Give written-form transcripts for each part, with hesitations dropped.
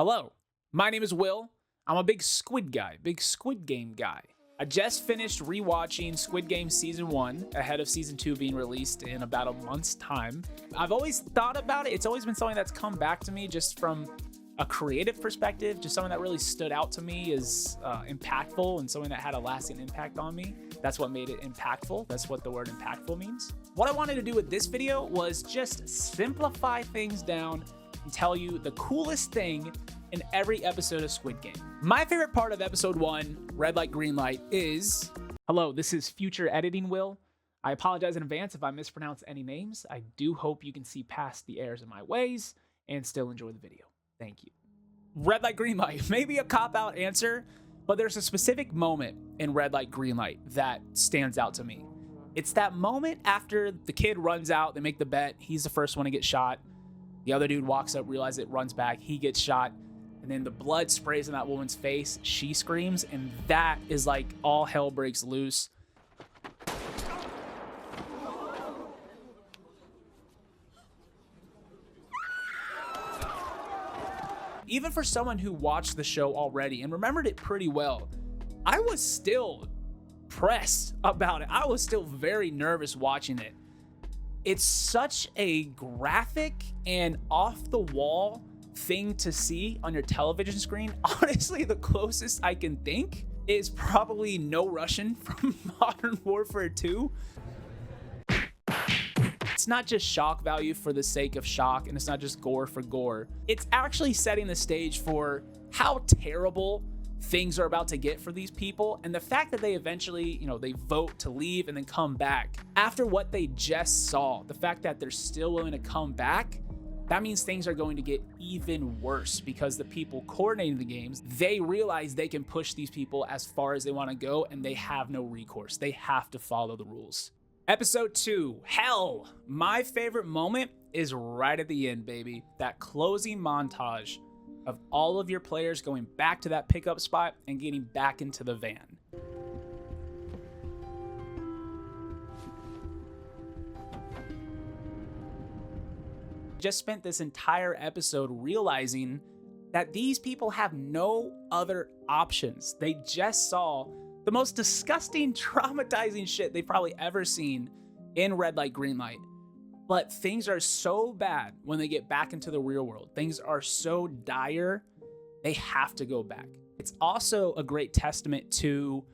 Hello, my name is Will. I'm a big Squid Game guy. I just finished rewatching Squid Game Season 1 ahead of Season 2 being released in about a month's time. I've always thought about it. It's always been something that's come back to me just from a creative perspective, just something that really stood out to me as impactful and something that had a lasting impact on me. That's what made it impactful. That's what the word impactful means. What I wanted to do with this video was just simplify things down and tell you the coolest thing in every episode of Squid Game. My favorite part of episode 1, red light, green light, is... Hello, this is future editing Will. I apologize in advance if I mispronounce any names. I do hope you can see past the errors in my ways and still enjoy the video. Thank you. Red light, green light. Maybe a cop-out answer, but there's a specific moment in red light, green light that stands out to me. It's that moment after the kid runs out, they make the bet, he's the first one to get shot. The other dude walks up, realizes it, runs back, he gets shot, and then the blood sprays in that woman's face, she screams, and that is like all hell breaks loose. Even for someone who watched the show already and remembered it pretty well, I was still pressed about it. I was still very nervous watching it. It's such a graphic and off-the-wall thing to see on your television screen. Honestly, the closest I can think is probably No Russian from Modern Warfare 2. It's not just shock value for the sake of shock, and it's not just gore for gore. It's actually setting the stage for how terrible things are about to get for these people, and the fact that they eventually, they vote to leave and then come back. After what they just saw, the fact that they're still willing to come back, that means things are going to get even worse because the people coordinating the games, they realize they can push these people as far as they want to go, and they have no recourse. They have to follow the rules. Episode 2, Hell. My favorite moment is right at the end, baby. That closing montage of all of your players going back to that pickup spot and getting back into the van. Just spent this entire episode realizing that these people have no other options. They just saw the most disgusting, traumatizing shit they've probably ever seen in red light, green light. But things are so bad when they get back into the real world. Things are so dire, they have to go back. It's also a great testament to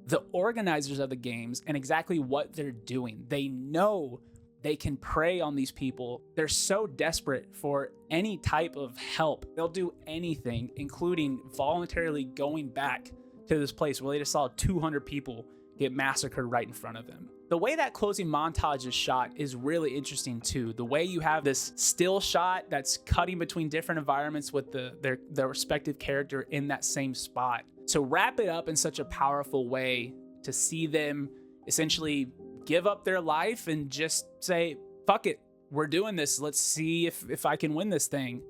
the organizers of the games and exactly what they're doing. They know they can prey on these people. They're so desperate for any type of help. They'll do anything, including voluntarily going back to this place where they just saw 200 people get massacred right in front of them. The way that closing montage is shot is really interesting too. The way you have this still shot that's cutting between different environments with their respective character in that same spot. To wrap it up in such a powerful way, to see them essentially give up their life and just say, fuck it, we're doing this. Let's see if I can win this thing,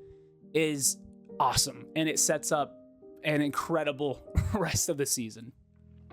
is awesome. And it sets up an incredible rest of the season.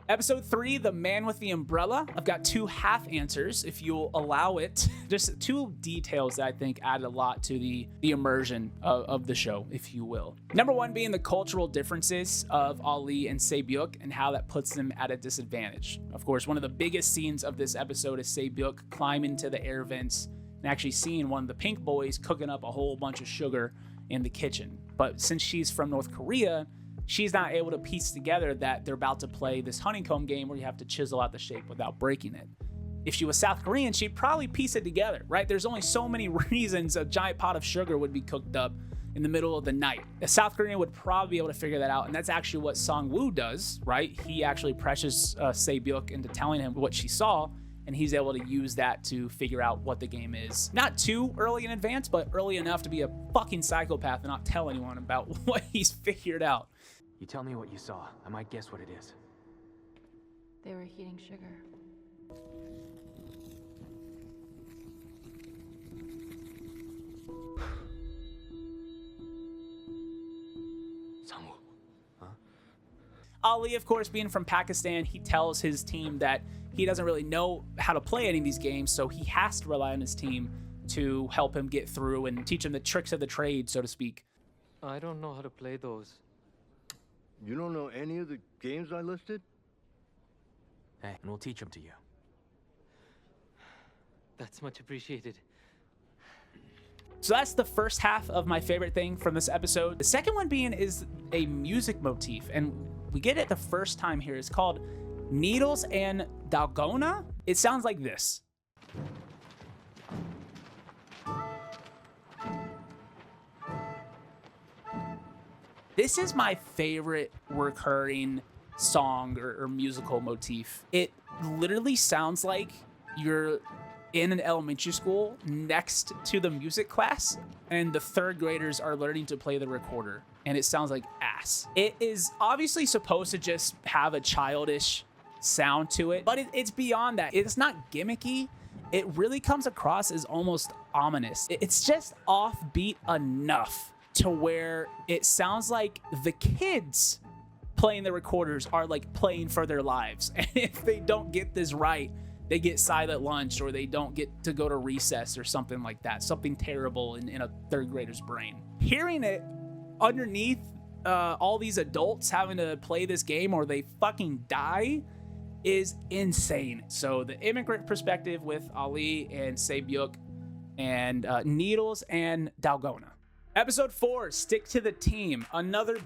Episode 3, The Man with the Umbrella. I've got 2 half answers, if you'll allow it. Just 2 details that I think added a lot to the immersion of the show, if you will. Number 1 being the cultural differences of Ali and Se-byuk and how that puts them at a disadvantage. Of course, one of the biggest scenes of this episode is Se-byuk climbing to the air vents and actually seeing one of the pink boys cooking up a whole bunch of sugar in the kitchen. But since she's from North Korea, she's not able to piece together that they're about to play this honeycomb game where you have to chisel out the shape without breaking it. If she was South Korean, she'd probably piece it together, right? There's only so many reasons a giant pot of sugar would be cooked up in the middle of the night. A South Korean would probably be able to figure that out, and that's actually what Song-woo does, right? He actually pressures Se-byuk into telling him what she saw, and he's able to use that to figure out what the game is. Not too early in advance, but early enough to be a fucking psychopath and not tell anyone about what he's figured out. You tell me what you saw. I might guess what it is. They were heating sugar. Sangwoo. Huh? Ali, of course, being from Pakistan, he tells his team that he doesn't really know how to play any of these games, so he has to rely on his team to help him get through and teach him the tricks of the trade, so to speak. I don't know how to play those. You don't know any of the games I listed? Hey, and we'll teach them to you. That's much appreciated. So that's the first half of my favorite thing from this episode. The second one being is a music motif, and we get it the first time here. It's called Needles and Dalgona. It sounds like this. This is my favorite recurring song or musical motif. It literally sounds like you're in an elementary school next to the music class and the third graders are learning to play the recorder, and it sounds like ass. It is obviously supposed to just have a childish sound to it, but it's beyond that. It's not gimmicky. It really comes across as almost ominous. It's just offbeat enough to where it sounds like the kids playing the recorders are like playing for their lives. And if they don't get this right, they get silent lunch or they don't get to go to recess or something like that. Something terrible in a third grader's brain. Hearing it underneath all these adults having to play this game or they fucking die is insane. So the immigrant perspective with Ali and Sebyuk and Needles and Dalgona. Episode 4, Stick to the Team. Another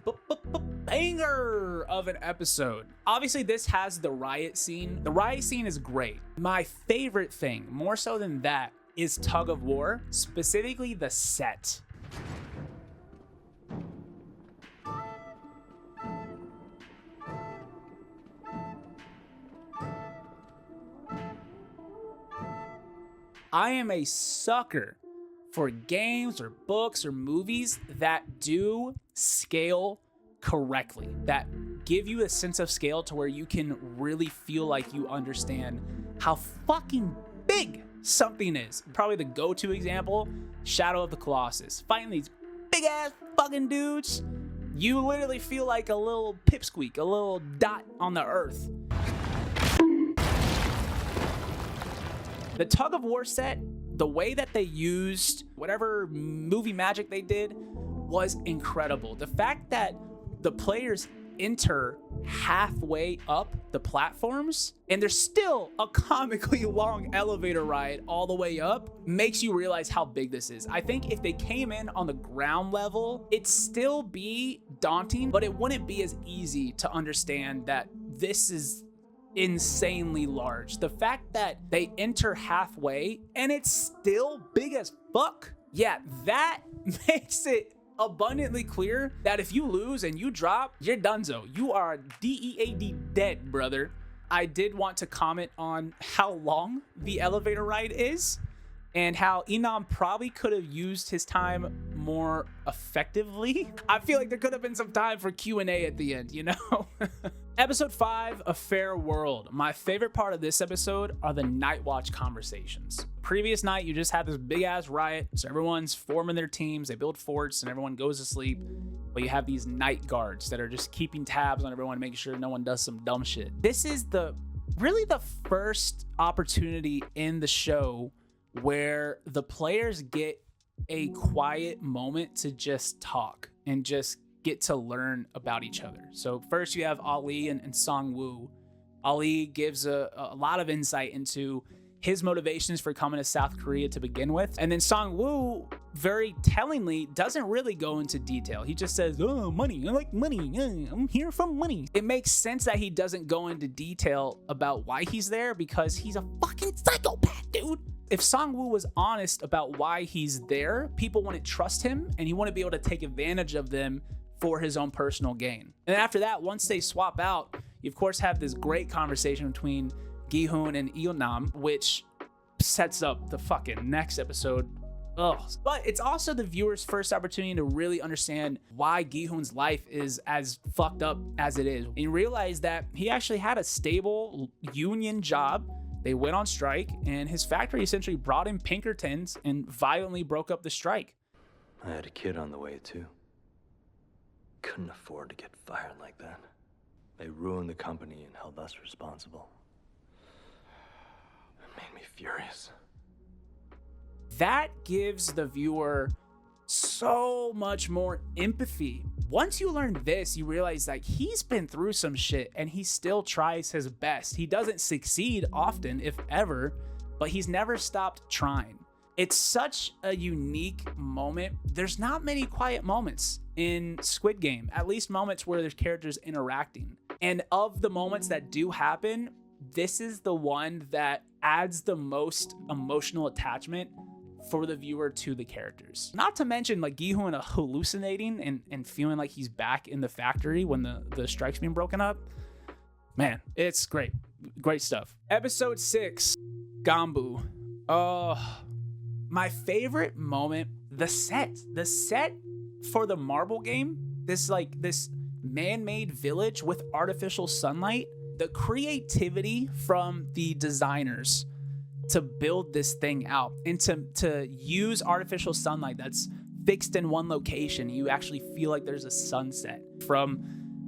banger of an episode. Obviously, this has the riot scene. The riot scene is great. My favorite thing, more so than that, is Tug of War, specifically the set. I am a sucker for games or books or movies that do scale correctly, that give you a sense of scale to where you can really feel like you understand how fucking big something is. Probably the go-to example, Shadow of the Colossus. Fighting these big ass fucking dudes, you literally feel like a little pipsqueak, a little dot on the earth. The Tug of War set, the way that they used whatever movie magic they did was incredible. The fact that the players enter halfway up the platforms and there's still a comically long elevator ride all the way up makes you realize how big this is. I think if they came in on the ground level, it'd still be daunting, but it wouldn't be as easy to understand that this is insanely large. The fact that they enter halfway and it's still big as fuck, yeah, that makes it abundantly clear that if you lose and you drop, you're donezo. You are DEAD dead, brother. I did want to comment on how long the elevator ride is and how Inam probably could have used his time more effectively. I feel like there could have been some time for Q&A at the end, you know? Episode 5, A Fair World. My favorite part of this episode are the night watch conversations. Previous night, you just have this big ass riot, so everyone's forming their teams, they build forts, and everyone goes to sleep. But you have these night guards that are just keeping tabs on everyone, making sure no one does some dumb shit. This is really the first opportunity in the show where the players get a quiet moment to just talk and just get to learn about each other. So first you have Ali and Sang-woo. Ali gives a lot of insight into his motivations for coming to South Korea to begin with. And then Sang-woo very tellingly doesn't really go into detail. He just says, oh, money, I like money, I'm here for money. It makes sense that he doesn't go into detail about why he's there because he's a fucking psychopath, dude. If Sang-woo was honest about why he's there, people wouldn't trust him and he wouldn't be able to take advantage of them for his own personal gain. And after that, once they swap out, you of course have this great conversation between Gi-hoon and Ilnam, which sets up the fucking next episode. Ugh. But it's also the viewer's first opportunity to really understand why Gi-hoon's life is as fucked up as it is. And you realize that he actually had a stable union job. They went on strike, and his factory essentially brought in Pinkertons and violently broke up the strike. I had a kid on the way, too. Couldn't afford to get fired like that. They ruined the company and held us responsible. It made me furious. That gives the viewer so much more empathy. Once you learn this, you realize like he's been through some shit and he still tries his best. He doesn't succeed often, if ever, but he's never stopped trying. It's such a unique moment. There's not many quiet moments in Squid Game, at least moments where there's characters interacting. And of the moments that do happen, this is the one that adds the most emotional attachment for the viewer to the characters. Not to mention like Gi-hoon hallucinating and feeling like he's back in the factory when the strike's being broken up. Man, it's great. Great stuff. Episode 6, Gambu. Oh, my favorite moment, the set for the marble game, this man-made village with artificial sunlight, the creativity from the designers to build this thing out and to use artificial sunlight that's fixed in one location. You actually feel like there's a sunset. From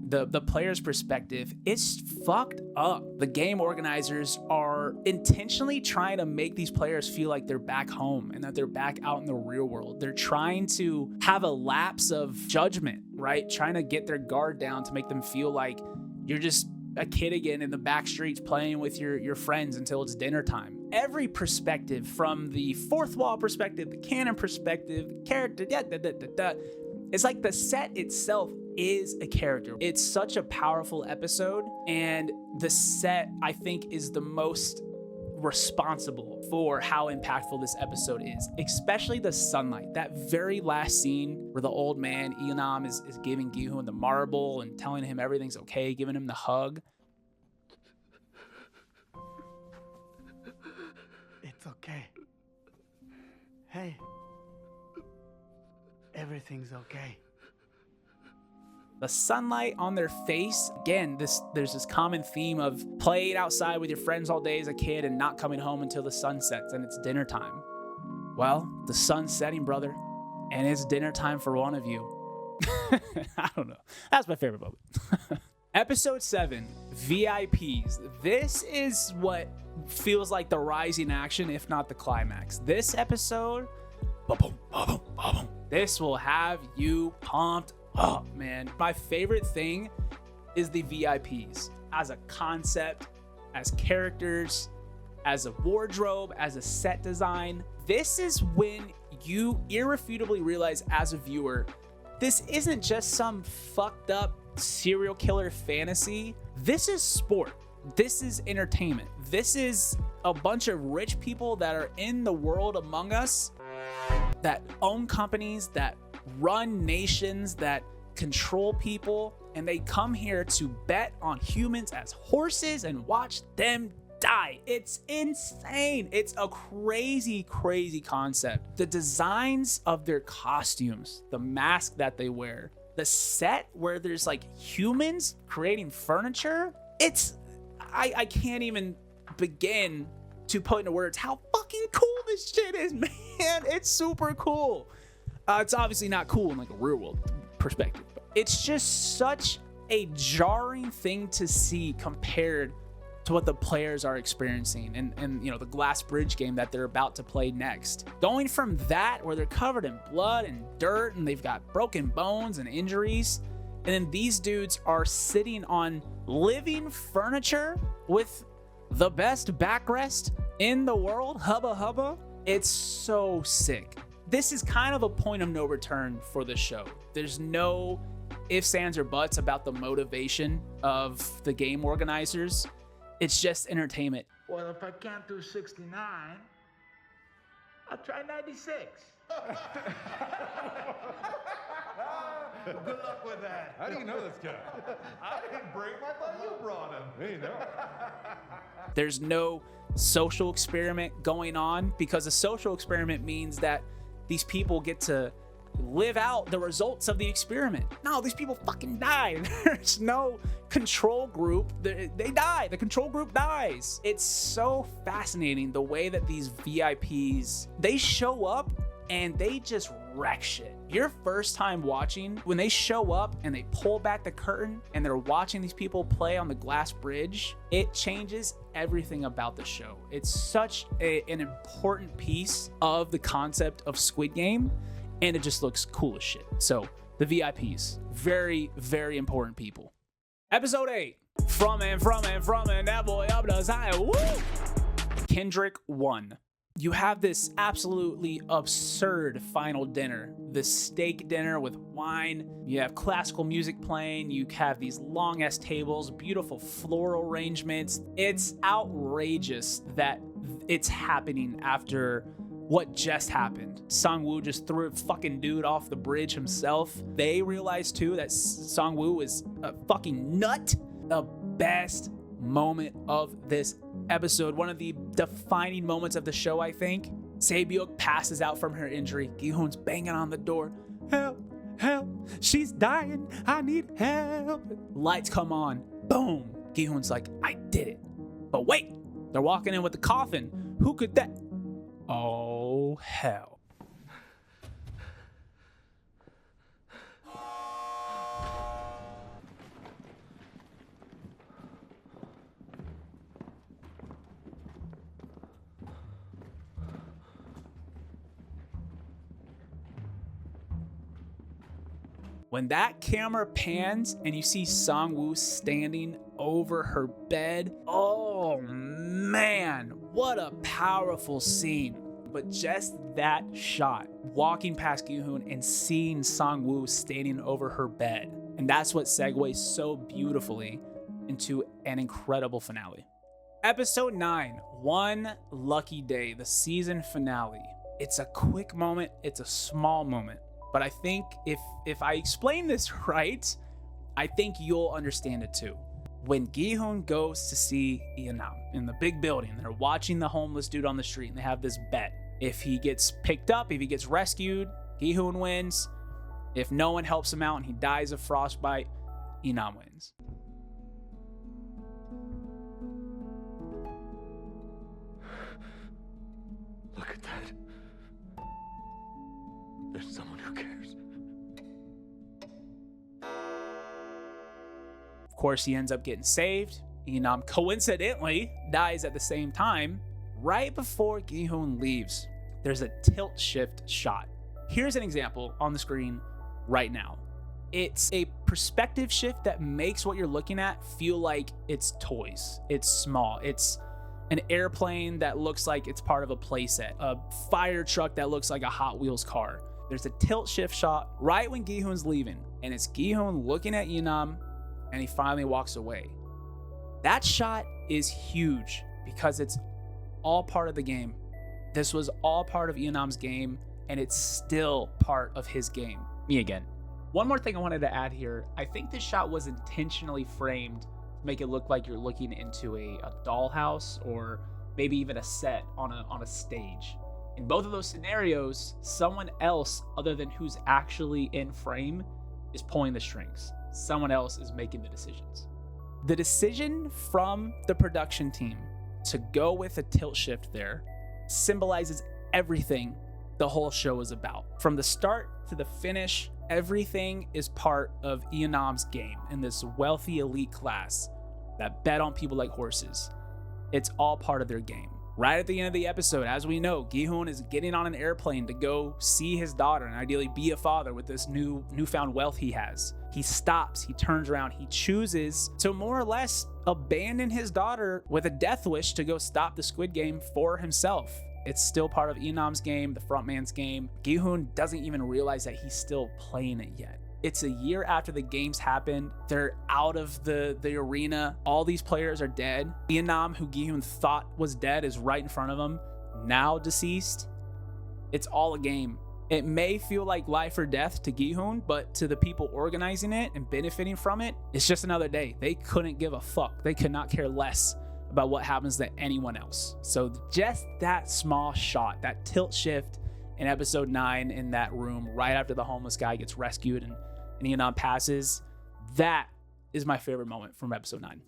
the player's perspective, it's fucked up. The game organizers are intentionally trying to make these players feel like they're back home and that they're back out in the real world. They're trying to have a lapse of judgment, right? Trying to get their guard down to make them feel like you're just a kid again in the back streets playing with your friends until it's dinner time. Every perspective, from the fourth wall perspective, the canon perspective, the character, it's like the set itself is a character. It's such a powerful episode, and the set, I think, is the most responsible for how impactful this episode is, especially the sunlight. That very last scene where the old man, Eonam, is giving Gi-hoon the marble and telling him everything's okay, giving him the hug. It's okay. Hey. Everything's okay. The sunlight on their face, again, there's this common theme of playing outside with your friends all day as a kid and not coming home until the sun sets and it's dinner time. Well, the sun's setting, brother, and it's dinner time for one of you. I don't know. That's my favorite moment. Episode 7, VIPs. This is what feels like the rising action, if not the climax. This episode, this will have you pumped up, man. My favorite thing is the VIPs as a concept, as characters, as a wardrobe, as a set design. This is when you irrefutably realize as a viewer, this isn't just some fucked up serial killer fantasy. This is sport. This is entertainment. This is a bunch of rich people that are in the world among us, that own companies, that run nations, that control people, and they come here to bet on humans as horses and watch them die. It's insane. It's a crazy, crazy concept. The designs of their costumes, the mask that they wear, the set where there's like humans creating furniture. I can't even begin to put into words how fucking cool this shit is, man. It's super cool. It's obviously not cool in like a real world perspective, but it's just such a jarring thing to see compared to what the players are experiencing and you know, the glass bridge game that they're about to play next. Going from that where they're covered in blood and dirt and they've got broken bones and injuries, and then these dudes are sitting on living furniture with the best backrest in the world, hubba hubba. It's so sick. This is kind of a point of no return for the show. There's no ifs, ands, or buts about the motivation of the game organizers. It's just entertainment. Well, if I can't do 69, I'll try 96. Good luck with that. How do you know this guy? I didn't bring him. I thought you brought him. Me, no. There's no social experiment going on, because a social experiment means that these people get to live out the results of the experiment. No, these people fucking die. There's no control group. They die. The control group dies. It's so fascinating the way that these VIPs, they show up and they just wreck shit. Your first time watching, when they show up and they pull back the curtain and they're watching these people play on the glass bridge, it changes everything about the show. It's such an important piece of the concept of Squid Game. and it just looks cool as shit. So the VIPs, very, very important people. Episode 8, from and that boy up the side. Woo! Kendrick 1. You have this absolutely absurd final dinner, this steak dinner with wine. You have classical music playing. You have these long ass tables, beautiful floral arrangements. It's outrageous that it's happening after what just happened. Sangwoo just threw a fucking dude off the bridge himself. They realized too that Sangwoo is a fucking nut. The best moment of this episode, one of the defining moments of the show, I think. Se-byuk passes out from her injury. Gi-hoon's banging on the door. Help, help, she's dying, I need help. Lights come on, boom. Gi-hoon's like, I did it. But wait, they're walking in with the coffin. Who could that? Oh, hell. When that camera pans and you see Sangwoo standing over her bed, oh man, what a powerful scene. But just that shot, walking past Gi-hoon and seeing Sangwoo standing over her bed, and that's what segues so beautifully into an incredible finale. Episode 9, One Lucky Day, the season finale. It's a quick moment, it's a small moment. But I think if I explain this right, I think you'll understand it too. When Gi-hoon goes to see Yeonam in the big building, they're watching the homeless dude on the street and they have this bet. If he gets picked up, if he gets rescued, Gi-hoon wins. If no one helps him out and he dies of frostbite, Yeonam wins. Look at that. There's someone who cares. Of course, he ends up getting saved. Yeonam coincidentally dies at the same time. Right before Gi-hoon leaves, there's a tilt shift shot. Here's an example on the screen right now. It's a perspective shift that makes what you're looking at feel like it's toys. It's small. It's an airplane that looks like it's part of a playset, a fire truck that looks like a Hot Wheels car. There's a tilt shift shot right when Gi-hoon's leaving, and it's Gi-hoon looking at Yeonam, and he finally walks away. That shot is huge because it's all part of the game. This was all part of Yeonam's game, and it's still part of his game. Me again. One more thing I wanted to add here. I think this shot was intentionally framed to make it look like you're looking into a dollhouse or maybe even a set on a stage. In both of those scenarios, someone else other than who's actually in frame is pulling the strings. Someone else is making the decisions. The decision from the production team to go with a tilt shift there symbolizes everything the whole show is about. From the start to the finish, everything is part of Yeonam's game in this wealthy elite class that bet on people like horses. It's all part of their game. Right at the end of the episode, as we know, Gi-hoon is getting on an airplane to go see his daughter and ideally be a father with this newfound wealth he has. He stops, he turns around, he chooses to more or less abandon his daughter with a death wish to go stop the Squid Game for himself. It's still part of Yeonam's game, the frontman's game. Gi-hoon doesn't even realize that he's still playing it yet. It's a year after the games happened. They're out of the arena. All these players are dead. Yeonam, who Gi-hoon thought was dead, is right in front of him, now deceased. It's all a game. It may feel like life or death to Gi-hoon, but to the people organizing it and benefiting from it, it's just another day. They couldn't give a fuck. They could not care less about what happens to anyone else. So just that small shot, that tilt shift in episode 9 in that room right after the homeless guy gets rescued and Yeonam passes, that is my favorite moment from episode 9.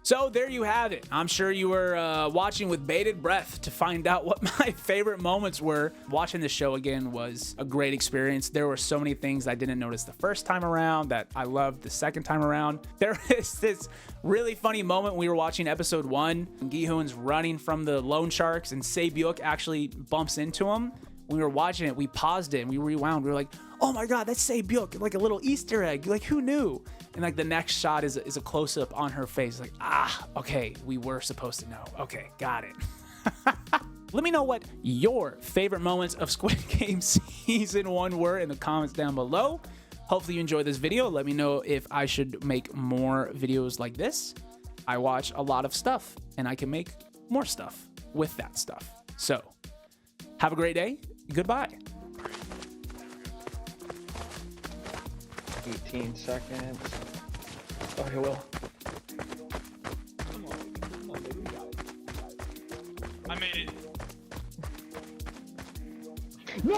So there you have it. I'm sure you were watching with bated breath to find out what my favorite moments were. Watching the show again was a great experience. There were so many things I didn't notice the first time around that I loved the second time around. There is this really funny moment we were watching episode 1. Gi-hoon's running from the loan sharks and Se-byuk actually bumps into him. when we were watching it, we paused it and we rewound. We were like, oh my God, that's Sae-byuk, like a little Easter egg. Like, who knew? And like the next shot is a close up on her face. Like, okay, we were supposed to know. Okay, got it. Let me know what your favorite moments of Squid Game Season 1 were in the comments down below. Hopefully you enjoyed this video. Let me know if I should make more videos like this. I watch a lot of stuff and I can make more stuff with that stuff. So, have a great day. Goodbye. 18 seconds. Okay, Will. I made it. No!